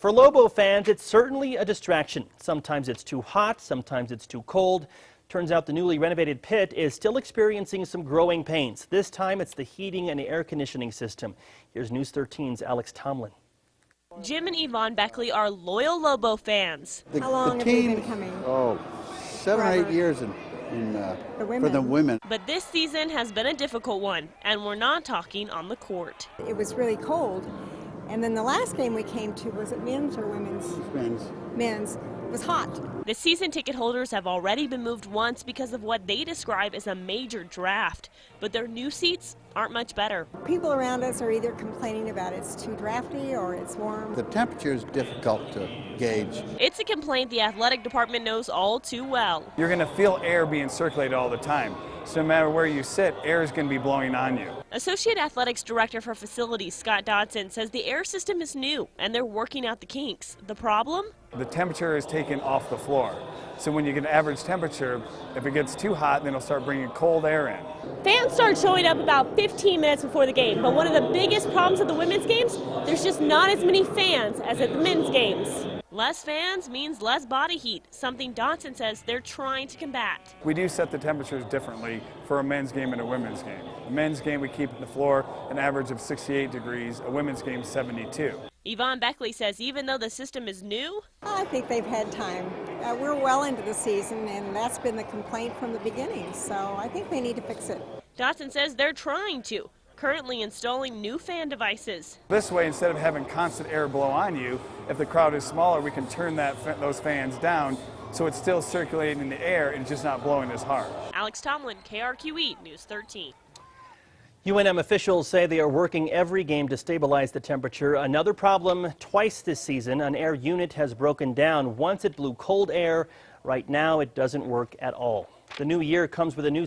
For Lobo fans, it's certainly a distraction. Sometimes it's too hot, sometimes it's too cold. Turns out the newly renovated pit is still experiencing some growing pains. This time it's the heating and air conditioning system. Here's News 13's Alex Tomlin. Jim and Yvonne Beckley are loyal Lobo fans. How long have they been coming? Oh, 7 or 8 years for the women. But this season has been a difficult one, and we're not talking on the court. It was really cold. And then the last game we came to, was it men's or women's? Men's. Men's. It was hot. The season ticket holders have already been moved once because of what they describe as a major draft. But their new seats aren't much better. People around us are either complaining about it's too drafty or it's warm. The temperature is difficult to gauge. It's a complaint the athletic department knows all too well. You're going to feel air being circulated all the time. So no matter where you sit, air is going to be blowing on you. Associate Athletics Director for Facilities Scott Dodson says the air system is new and they're working out the kinks. The problem? The temperature is taken off the floor. So when you get an average temperature, if it gets too hot, then it'll start bringing cold air in. Fans start showing up about 15 minutes before the game, but one of the biggest problems at the women's games, there's just not as many fans as at the men's games. Less fans means less body heat, something Dodson says they're trying to combat. We do set the temperatures differently for a men's game and a women's game. A men's game we keep the floor an average of 68 degrees, a women's game 72. Yvonne Beckley says even though the system is new, I think they've had time. We're well into the season, and that's been the complaint from the beginning, so I think they need to fix it. Dodson says they're trying to, currently installing new fan devices. This way, instead of having constant air blow on you, if the crowd is smaller, we can turn those fans down so it's still circulating in the air and just not blowing as hard. Alex Tomlin, KRQE News 13. UNM officials say they are working every game to stabilize the temperature. Another problem twice this season. An air unit has broken down. Once it blew cold air. Right now it doesn't work at all. The new year comes with a new